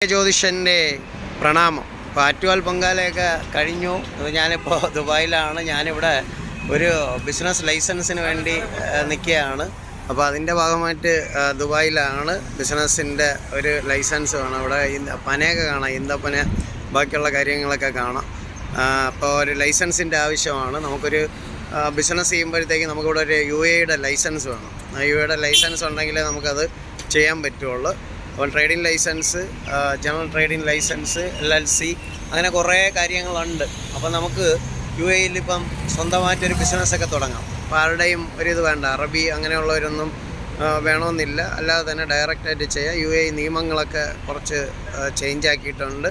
ജ്യോതിഷൻ്റെ പ്രണാമം. ഇപ്പോൾ ആറ്റുകാൽ പൊങ്കാലയൊക്കെ കഴിഞ്ഞു. ഞാനിപ്പോൾ ദുബായിലാണ്. ഞാനിവിടെ ഒരു ബിസിനസ് ലൈസൻസിന് വേണ്ടി നിൽക്കുകയാണ്. അപ്പോൾ അതിൻ്റെ ഭാഗമായിട്ട് ദുബായിലാണ്. ബിസിനസ്സിൻ്റെ ഒരു ലൈസൻസ് വേണം. അവിടെ പനയൊക്കെ കാണാം, ഈന്തപ്പന, ബാക്കിയുള്ള കാര്യങ്ങളൊക്കെ കാണാം. അപ്പോൾ ഒരു ലൈസൻസിൻ്റെ ആവശ്യമാണ്. നമുക്കൊരു ബിസിനസ് ചെയ്യുമ്പോഴത്തേക്ക് നമുക്കിവിടെ ഒരു UAE ലൈസൻസ് വേണം. UAE ലൈസൻസ് ഉണ്ടെങ്കിലേ നമുക്കത് ചെയ്യാൻ പറ്റുള്ളൂ. അപ്പോൾ trading license, general trading license, LLC, അങ്ങനെ കുറേ കാര്യങ്ങളുണ്ട്. അപ്പോൾ നമുക്ക് UAE ഇപ്പം സ്വന്തമായിട്ടൊരു ബിസിനസ്സൊക്കെ തുടങ്ങാം. അപ്പോൾ ആരുടെയും ഒരിത് വേണ്ട, അറബി അങ്ങനെയുള്ളവരൊന്നും വേണമെന്നില്ല. അല്ലാതെ തന്നെ ഡയറക്റ്റായിട്ട് ചെയ്യാം. UAE നിയമങ്ങളൊക്കെ കുറച്ച് ചേഞ്ച് ആക്കിയിട്ടുണ്ട്.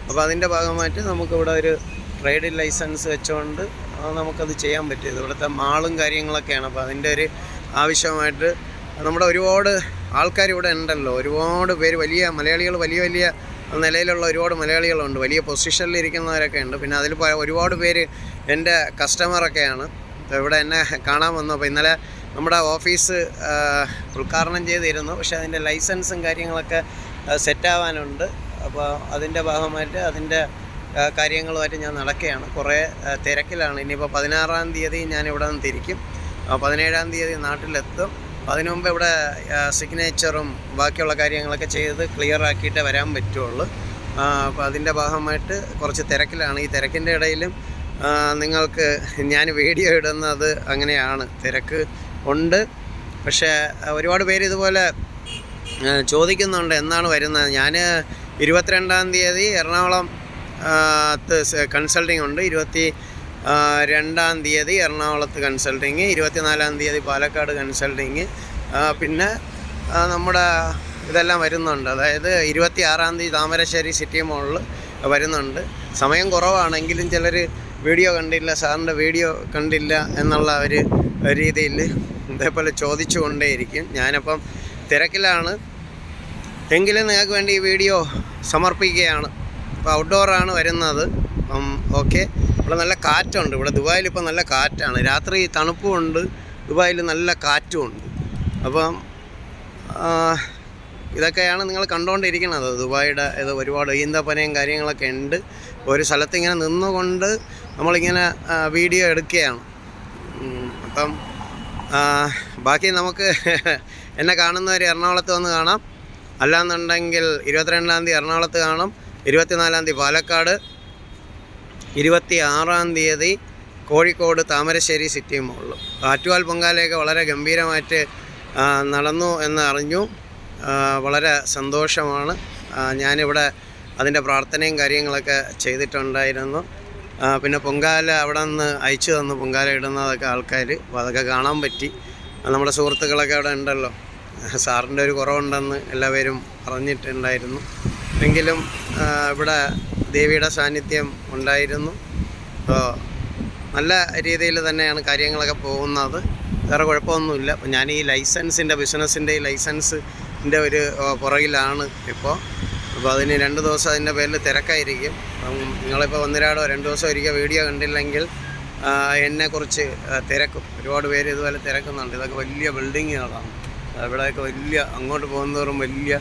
അപ്പോൾ അതിൻ്റെ ഭാഗമായിട്ട് നമുക്കിവിടെ ഒരു ട്രേഡിംഗ് ലൈസൻസ് വെച്ചുകൊണ്ട് നമുക്കത് ചെയ്യാൻ പറ്റും. ഇവിടുത്തെ മാളും കാര്യങ്ങളൊക്കെയാണ്. അപ്പോൾ അതിൻ്റെ ഒരു ആവശ്യമായിട്ട് നമ്മുടെ ഒരുപാട് ആൾക്കാർ ഇവിടെ ഉണ്ടല്ലോ. ഒരുപാട് പേര്, വലിയ മലയാളികൾ, വലിയ നിലയിലുള്ള ഒരുപാട് മലയാളികളുണ്ട്. വലിയ പൊസിഷനിൽ ഇരിക്കുന്നവരൊക്കെ ഉണ്ട്. പിന്നെ അതിൽ ഒരുപാട് പേര് എൻ്റെ കസ്റ്റമറൊക്കെയാണ്. ഇവിടെ എന്നെ കാണാൻ വന്നു. അപ്പോൾ ഇന്നലെ നമ്മുടെ ഓഫീസ് ഉദ്ഘാടനം ചെയ്തിരുന്നു. പക്ഷേ അതിൻ്റെ ലൈസൻസും കാര്യങ്ങളൊക്കെ സെറ്റാവാനുണ്ട്. അപ്പോൾ അതിൻ്റെ ഭാഗമായിട്ട് അതിൻ്റെ കാര്യങ്ങളുമായിട്ട് ഞാൻ നടക്കുകയാണ്. കുറേ തിരക്കിലാണ്. ഇനിയിപ്പോൾ 16-ാം തീയതി ഞാനിവിടെ നിന്ന് തിരിക്കും. 17-ാം തീയതി നാട്ടിലെത്തും. അതിനു മുമ്പ് ഇവിടെ സിഗ്നേച്ചറും ബാക്കിയുള്ള കാര്യങ്ങളൊക്കെ ചെയ്ത് ക്ലിയർ ആക്കിയിട്ടേ വരാൻ പറ്റുള്ളൂ. അപ്പോൾ അതിൻ്റെ ഭാഗമായിട്ട് കുറച്ച് തിരക്കിലാണ്. ഈ തിരക്കിൻ്റെ ഇടയിലും നിങ്ങൾക്ക് ഞാൻ വീഡിയോ ഇടുന്നത് അങ്ങനെയാണ്. തിരക്ക് ഉണ്ട്. പക്ഷേ ഒരുപാട് പേര് ഇതുപോലെ ചോദിക്കുന്നുണ്ട് എന്നാണ് വരുന്നത്. ഞാൻ 22-ാം തീയതി എറണാകുളം കൺസൾട്ടിംഗ് ഉണ്ട്. 22-ാം തീയതി എറണാകുളത്ത് കൺസൾട്ടിങ്, 24-ാം തീയതി പാലക്കാട് കൺസൾട്ടിങ്, പിന്നെ നമ്മുടെ ഇതെല്ലാം വരുന്നുണ്ട്. അതായത് 26-ാം തീയതി താമരശ്ശേരി സിറ്റി മോളിൽ വരുന്നുണ്ട്. സമയം കുറവാണെങ്കിലും ചിലർ വീഡിയോ കണ്ടില്ല, സാറിൻ്റെ വീഡിയോ കണ്ടില്ല എന്നുള്ള ഒരു രീതിയിൽ ഇതേപോലെ ചോദിച്ചു കൊണ്ടേയിരിക്കും. ഞാനപ്പം തിരക്കിലാണ്. എങ്കിലും നിങ്ങൾക്ക് വേണ്ടി ഈ വീഡിയോ സമർപ്പിക്കുകയാണ്. ഇപ്പോൾ ഔട്ട്ഡോറാണ് വരുന്നത്. ഓക്കെ. ഇവിടെ നല്ല കാറ്റുണ്ട്. ഇവിടെ ദുബായിൽ ഇപ്പോൾ നല്ല കാറ്റാണ്. രാത്രി തണുപ്പുമുണ്ട്, ദുബായിൽ നല്ല കാറ്റുമുണ്ട്. അപ്പം ഇതൊക്കെയാണ് നിങ്ങൾ കണ്ടുകൊണ്ടിരിക്കുന്നത്. ദുബായിയുടെ ഇത് ഒരുപാട് ഈന്തപ്പനയും കാര്യങ്ങളൊക്കെ ഉണ്ട്. ഒരു സ്ഥലത്ത് ഇങ്ങനെ നിന്നുകൊണ്ട് നമ്മളിങ്ങനെ വീഡിയോ എടുക്കുകയാണ്. അപ്പം ബാക്കി നമുക്ക് എന്നെ കാണുന്നവർ എറണാകുളത്ത് വന്ന് കാണാം. അല്ലാന്നുണ്ടെങ്കിൽ 22-ാം തീയതി എറണാകുളത്ത് കാണാം, 24-ാം തീയതി പാലക്കാട്, 26-ാം തീയതി കോഴിക്കോട് താമരശ്ശേരി സിറ്റി മോളിൽ. ആറ്റുകാൽ പൊങ്കാലയൊക്കെ വളരെ ഗംഭീരമായിട്ട് നടന്നു എന്ന് അറിഞ്ഞു. വളരെ സന്തോഷമാണ്. ഞാനിവിടെ അതിൻ്റെ പ്രാർത്ഥനയും കാര്യങ്ങളൊക്കെ ചെയ്തിട്ടുണ്ടായിരുന്നു. പിന്നെ പൊങ്കാല അവിടെ നിന്ന് അയച്ചു തന്നു, പൊങ്കാല ഇടുന്നതൊക്കെ ആൾക്കാർ. അപ്പോൾ അതൊക്കെ കാണാൻ പറ്റി. നമ്മുടെ സുഹൃത്തുക്കളൊക്കെ അവിടെ ഉണ്ടല്ലോ. സാറിൻ്റെ ഒരു കുറവുണ്ടെന്ന് എല്ലാവരും പറഞ്ഞിട്ടുണ്ടായിരുന്നു. എങ്കിലും ഇവിടെ ദേവിയുടെ സാന്നിധ്യം ഉണ്ടായിരുന്നു. അപ്പോൾ നല്ല രീതിയിൽ തന്നെയാണ് കാര്യങ്ങളൊക്കെ പോകുന്നത്. വേറെ കുഴപ്പമൊന്നുമില്ല. അപ്പോൾ ഞാൻ ഈ ലൈസൻസിൻ്റെ ബിസിനസ്സിൻ്റെ ഈ ലൈസൻസിൻ്റെ ഒരു പുറകിലാണ് ഇപ്പോൾ. അപ്പോൾ അതിന് 2 ദിവസം അതിൻ്റെ പേരിൽ തിരക്കായിരിക്കും. നിങ്ങളിപ്പോൾ 2 ദിവസം ഒരിക്കൽ വീഡിയോ കണ്ടില്ലെങ്കിൽ എന്നെക്കുറിച്ച് തിരക്കും. ഒരുപാട് പേര് ഇതുപോലെ തിരക്കുന്നുണ്ട്. ഇതൊക്കെ വലിയ ബിൽഡിങ്ങുകളാണ്. ഇവിടെയൊക്കെ വലിയ, അങ്ങോട്ട് പോകുന്നതോറും വലിയ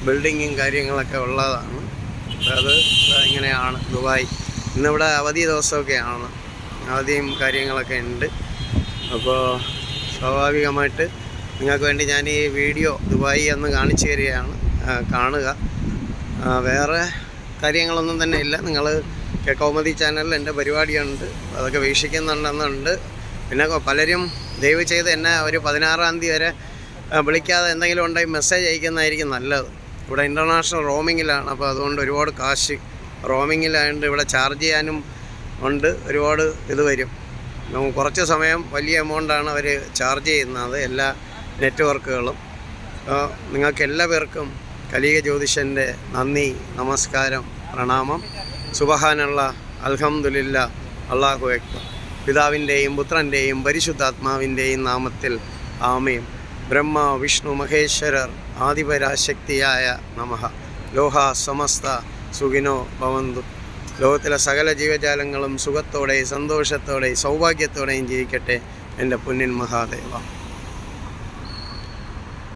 ബിൽഡിങ്ങും കാര്യങ്ങളൊക്കെ ഉള്ളതാണ്. അത് ഇങ്ങനെയാണ് ദുബായ്. ഇന്നിവിടെ അവധി ദിവസമൊക്കെയാണ്, അവധിയും കാര്യങ്ങളൊക്കെ ഉണ്ട്. അപ്പോൾ സ്വാഭാവികമായിട്ട് നിങ്ങൾക്ക് വേണ്ടി ഞാൻ ഈ വീഡിയോ ദുബായ് എന്ന് കാണിച്ചു തരികയാണ്. കാണുക. വേറെ കാര്യങ്ങളൊന്നും തന്നെ ഇല്ല. നിങ്ങൾ കൗമുദി ചാനലിൽ എൻ്റെ പരിപാടിയുണ്ട്, അതൊക്കെ വീക്ഷിക്കുന്നുണ്ടെന്നുണ്ട്. പിന്നെ പലരും ദയവ് ചെയ്ത് എന്നെ ഒരു 16-ാം തീയതി വരെ വിളിക്കാതെ എന്തെങ്കിലും ഉണ്ടെങ്കിൽ മെസ്സേജ് അയക്കുന്നതായിരിക്കും നല്ലത്. ഇവിടെ ഇൻ്റർനാഷണൽ റോമിങ്ങിലാണ്. അപ്പോൾ അതുകൊണ്ട് ഒരുപാട് കാശ് റോമിങ്ങിലായതുകൊണ്ട് ഇവിടെ ചാർജ് ചെയ്യാനും ഉണ്ട്. ഒരുപാട് ഇത് വരും. കുറച്ച് സമയം വലിയ എമൗണ്ടാണ് അവർ ചാർജ് ചെയ്യുന്നത്, എല്ലാ നെറ്റ്വർക്കുകളും. നിങ്ങൾക്ക് എല്ലാ പേർക്കും കലീക ജ്യോതിഷൻ്റെ നന്ദി, നമസ്കാരം, പ്രണാമം. സുബ്ഹാനല്ലാഹ്, അൽഹംദുലില്ലാഹ്, അല്ലാഹു അക്ബർ. പിതാവിൻ്റെയും പുത്രൻ്റെയും പരിശുദ്ധാത്മാവിൻ്റെയും നാമത്തിൽ ആമീൻ. ബ്രഹ്മ വിഷ്ണു മഹേശ്വരർ ആദിപരാശക്തിയായ നമഃ. ലോഹ സമസ്ത സുഖിനോ ഭവന്തു. ലോകത്തിലെ സകല ജീവജാലങ്ങളും സുഖത്തോടെയും സന്തോഷത്തോടെയും സൗഭാഗ്യത്തോടെയും ജീവിക്കട്ടെ എൻ്റെ പൊന്നിൻ മഹാദേവ.